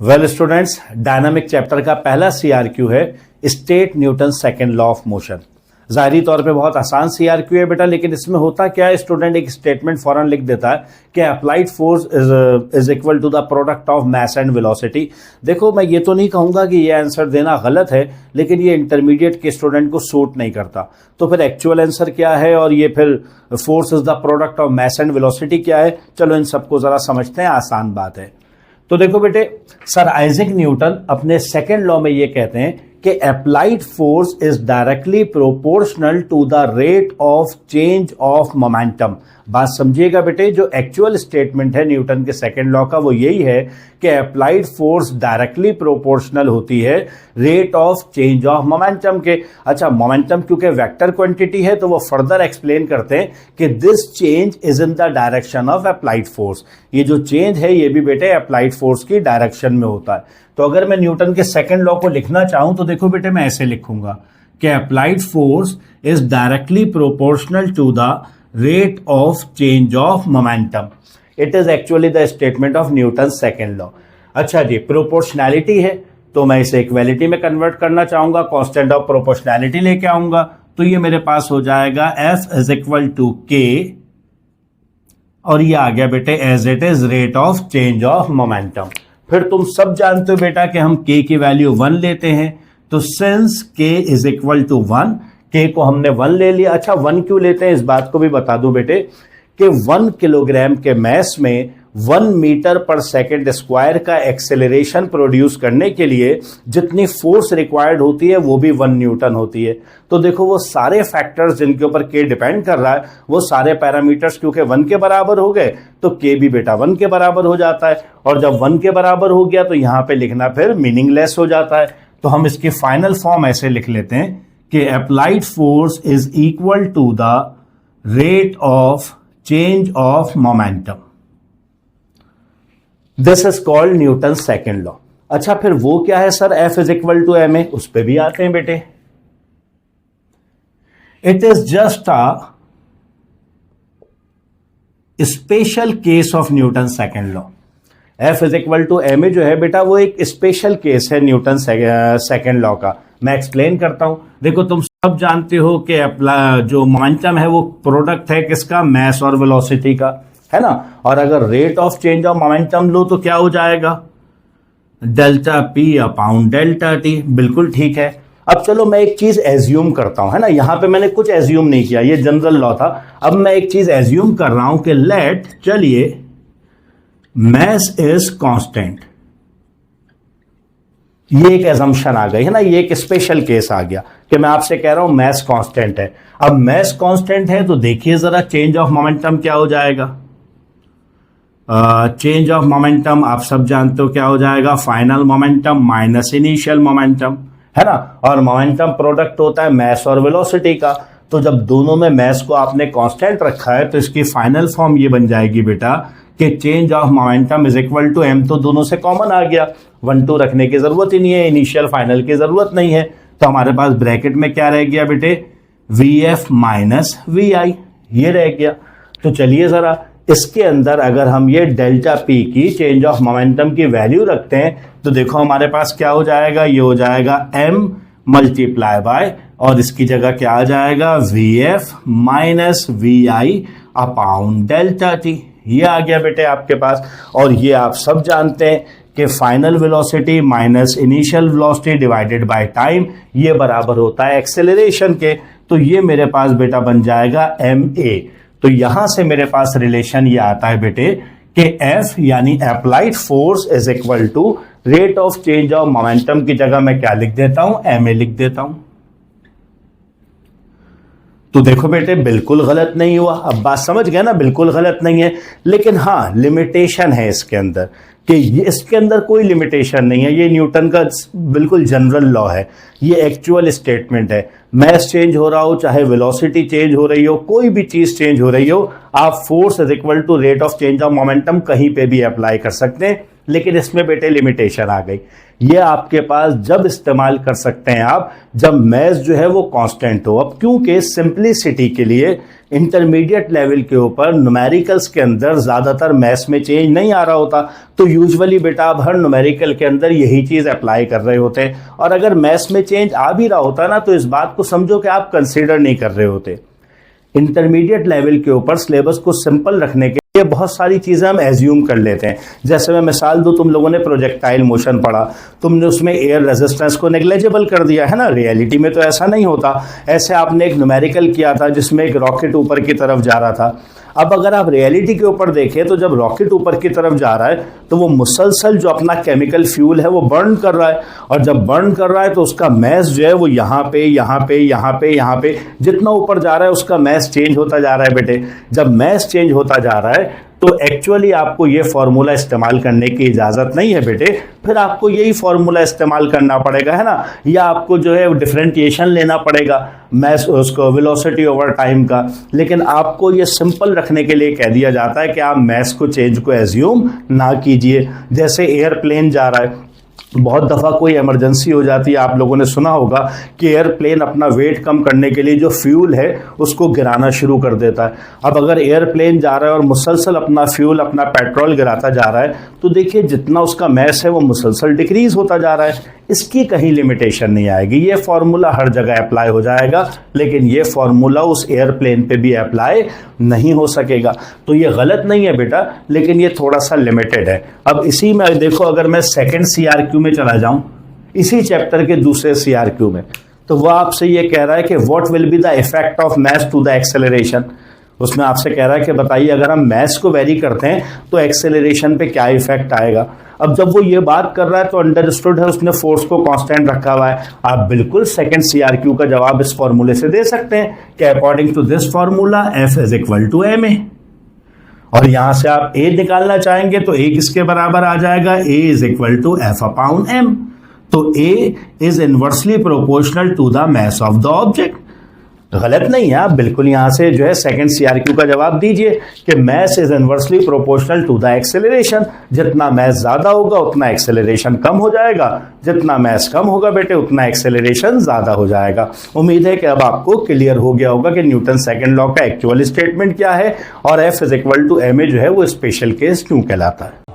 Well students, dynamic chapter का पहला CRQ है state Newton second law of motion. जाहिरी तौर पे बहुत आसान सीआरक्यू है बेटा, लेकिन इसमें होता क्या है, स्टूडेंट एक स्टेटमेंट फौरन लिख देता है कि applied force is equal to the product of mass and velocity. देखो, मैं ये तो नहीं कहूंगा कि ये आंसर देना गलत है, लेकिन ये इंटरमीडिएट के स्टूडेंट को सूट नहीं करता। तो फिर एक्चुअल आंसर क्या है और ये फिर force is the product of mass and velocity क्या है, चलो इन सबको जरा समझते हैं। आसान बात है। तो देखो बेटे, सर आइजैक न्यूटन अपने सेकेंड लॉ में ये कहते हैं कि applied force is directly proportional to the rate of change of momentum. बात समझिएगा बेटे, जो एक्चुअल स्टेटमेंट है न्यूटन के सेकेंड लॉ का वो यही है कि अप्लाइड फोर्स डायरेक्टली प्रोपोर्शनल होती है rate of change of momentum के। अच्छा, मोमेंटम क्योंकि वेक्टर क्वांटिटी है तो वो फर्दर एक्सप्लेन करते हैं कि this change is in the direction of applied force. ये जो चेंज है ये भी बेटे अप्लाइड फोर्स की डायरेक्शन में होता है। तो अगर मैं न्यूटन के सेकेंड लॉ को लिखना चाहूं तो देखो बेटे, मैं ऐसे लिखूंगा कि applied force is directly proportional to the rate of change of momentum. It is actually the statement of Newton second law. अच्छा जी, प्रोपोर्शनैलिटी है तो मैं इसे इक्वालिटी में कन्वर्ट करना चाहूंगा, कांस्टेंट ऑफ प्रोपोर्शनैलिटी लेके आऊंगा, तो ये मेरे पास हो जाएगा F is equal to K, और ये आ गया बेटे as it is rate of change of momentum. फिर तुम सब जानते हो बेटा कि हम K की वैल्यू 1 लेते हैं, तो since K is equal to 1, K को हमने 1 ले लिया। अच्छा, 1 क्यों लेते हैं इस बात को भी बता दूं बेटे कि 1 किलोग्राम के मास में 1 मीटर पर सेकेंड स्क्वायर का एक्सेलरेशन प्रोड्यूस करने के लिए जितनी फोर्स रिक्वायर्ड होती है वो भी 1 न्यूटन होती है। तो देखो, वो सारे फैक्टर्स जिनके ऊपर K डिपेंड कर रहा है, वो सारे पैरामीटर्स क्योंकि 1 के बराबर हो गए तो K भी बेटा 1 के बराबर हो जाता है। और जब 1 के बराबर हो गया तो यहां पे लिखना फिर मीनिंगलेस हो जाता है। तो हम इसकी फाइनल फॉर्म ऐसे लिख लेते हैं कि applied force is equal to the rate of change of momentum. This is called Newton second law. अच्छा, फिर वो क्या है sir F is equal to ma, उस पे भी आते हैं बेटे। It is just a special case of Newton second law. F is equal to ma जो है बेटा वो एक स्पेशल केस है न्यूटन सेकेंड लॉ का। मैं एक्सप्लेन करता हूं। देखो, तुम सब जानते हो कि जो मोमेंटम है वो प्रोडक्ट है किसका, मास और वेलोसिटी का, है ना। और अगर rate of change of momentum लो तो क्या हो जाएगा, delta P upon delta T. बिल्कुल ठीक है। अब चलो मैं एक चीज एज्यूम करता हूं, है ना। यहां पे मैंने कुछ एज्यूम नहीं किया, ये जनरल लॉ था। अब मैं एक चीज एज्यूम कर रहा हूं कि लेट, चलिए, मास इज कांस्टेंट। ये एक एजम्पशन आ गई है ना, ये एक स्पेशल केस आ गया कि मैं आपसे कह रहा हूं मास कांस्टेंट है। अब मास कांस्टेंट है तो देखिए जरा चेंज ऑफ मोमेंटम क्या हो जाएगा। चेंज ऑफ मोमेंटम आप सब जानते हो क्या हो जाएगा, final momentum minus initial momentum, है ना। और मोमेंटम प्रोडक्ट होता है मास और वेलोसिटी का। तो जब दोनों में मास को आपने कांस्टेंट रखा है तो इसकी फाइनल फॉर्म ये बन जाएगी बेटा कि change of momentum is equal to m। तो दोनों से कॉमन आ गया, 1 2 रखने की जरूरत ही नहीं है, इनिशियल फाइनल की जरूरत नहीं है। तो हमारे पास ब्रैकेट में क्या रह गया बेटे, vf माइनस vi, ये रह गया। तो चलिए जरा इसके अंदर अगर हम ये डेल्टा पी की चेंज ऑफ मोमेंटम की वैल्यू रखते हैं तो देखो हमारे पास क्या हो जाएगा, ये हो जाएगा m मल्टीप्लाई बाय, और इसकी जगह क्या आ जाएगा, vf minus vi upon delta T. ये आ गया बेटे आपके पास। और ये आप सब जानते हैं कि final velocity minus initial velocity divided by time, ये बराबर होता है एक्सेलरेशन के। तो ये मेरे पास बेटा बन जाएगा ma। तो यहां से मेरे पास रिलेशन ये आता है बेटे कि F यानी applied force is equal to rate of change of momentum की जगह मैं क्या लिख देता हूं, ma लिख देता हूं। तो देखो बेटे, बिल्कुल गलत नहीं हुआ। अब बात समझ गया ना, बिल्कुल गलत नहीं है। लेकिन हाँ, लिमिटेशन है इसके अंदर कि इसके अंदर कोई लिमिटेशन नहीं है। ये न्यूटन का बिल्कुल जनरल लॉ है, ये एक्चुअल स्टेटमेंट है। मास चेंज हो रहा हो, चाहे वेलोसिटी चेंज हो रही हो, कोई भी चीज चेंज हो रही हो, आप force is equal to rate of change of momentum कहीं पे भी अप्लाई कर सकते हैं। लेकिन इसमें बेटे लिमिटेशन आ गई। ये आपके पास जब इस्तेमाल कर सकते हैं आप जब मास जो है वो कांस्टेंट हो। अब क्योंकि सिंपलिसिटी के लिए इंटरमीडिएट लेवल के ऊपर न्यूमेरिकल्स के अंदर ज़्यादातर मैथ्स में चेंज नहीं आ रहा होता, तो यूजुअली बेटा आप हर न्यूमेरिकल के अंदर यही चीज़ अप्लाई कर रहे होते हैं। और अगर मैथ्स में चेंज आ भी रहा होता ना, तो इस बात को समझो कि आप कंसीडर नहीं कर रहे होते। इंटरमीडिएट लेवल के ऊपर सिलेबस को सिंपल रखने के लिए बहुत सारी चीज़ें हम एज्यूम कर लेते हैं। जैसे मैं मिसाल दूं, तुम लोगों ने प्रोजेक्टाइल मोशन पढ़ा, तुमने उसमें एयर रेजिस्टेंस को नेग्लेजिबल कर दिया है ना। रियलिटी में तो ऐसा नहीं होता। ऐसे आपने एक न्यूमेरिकल किया था जिसमें एक रॉकेट ऊपर की तरफ जा रहा था। अब अगर आप रियलिटी के ऊपर देखें तो जब रॉकेट ऊपर की तरफ जा रहा है तो वो मुसलसल जो अपना केमिकल फ्यूल है वो बर्न कर रहा है, और जब बर्न कर रहा है तो उसका मैस जो है वो यहाँ पे यहाँ पे यहाँ पे यहाँ पे जितना ऊपर जा रहा है उसका मैस चेंज होता जा रहा है बेटे। जब मैस चेंज होता जा रहा है तो एक्चुअली आपको ये फॉर्मूला इस्तेमाल करने की इजाज़त नहीं है बेटे, फिर आपको यही फॉर्मूला इस्तेमाल करना पड़ेगा, है ना। या आपको जो है डिफरेंटिएशन लेना पड़ेगा मैस उसको वेलोसिटी ओवर टाइम का। लेकिन आपको ये सिंपल रखने के लिए कह दिया जाता है कि आप मैस को चेंज को एज्यूम ना कीजिए। जैसे एयरप्लेन जा रहा है, बहुत दफ़ा कोई इमरजेंसी हो जाती है, आप लोगों ने सुना होगा कि एयरप्लेन अपना वेट कम करने के लिए जो फ्यूल है उसको गिराना शुरू कर देता है। अब अगर एयरप्लेन जा रहा है और मुसलसल अपना फ्यूल अपना पेट्रोल गिराता जा रहा है तो देखिए जितना उसका मैस है वो मुसलसल डिक्रीज होता जा रहा है। इसकी कहीं लिमिटेशन नहीं आएगी, ये फार्मूला हर जगह अप्लाई हो जाएगा, लेकिन ये फार्मूला उस एयरप्लेन पे भी अप्लाई नहीं हो सकेगा। तो ये गलत नहीं है बेटा, लेकिन ये थोड़ा सा लिमिटेड है। अब इसी में देखो, अगर मैं सेकंड सीआरक्यू में चला जाऊं, इसी चैप्टर के दूसरे सीआरक्यू में, तो वह आपसे ये कह रहा है कि what will be the effect of mass to the acceleration. उसमें आपसे कह रहा है कि बताइए अगर हम मास को वेरी करते हैं तो एक्सेलरेशन पे क्या इफेक्ट आएगा। अब जब वो ये बात कर रहा है तो अंडरस्टूड है उसने फोर्स को कांस्टेंट रखा हुआ है। आप बिल्कुल सेकंड सीआरक्यू का जवाब इस फॉर्मूले से दे सकते हैं कि according to this formula F is equal to ma, और यहां से आप A निकालना चाहेंगे तो A किसके बराबर आ जाएगा, A is equal to F upon m। तो A is inversely proportional to the mass of the object. गलत नहीं है, आप बिल्कुल यहां से जो है सेकंड सीआरक्यू का जवाब दीजिए कि mass is inversely proportional to the acceleration. जितना मास ज्यादा होगा उतना एक्सेलरेशन कम हो जाएगा, जितना मास कम होगा बेटे उतना एक्सेलरेशन ज्यादा हो जाएगा। उम्मीद है कि अब आपको क्लियर हो गया होगा कि न्यूटन सेकंड लॉ का एक्चुअल स्टेटमेंट क्या है और F is equal to ma जो है वो स्पेशल केस क्यों कहलाता है।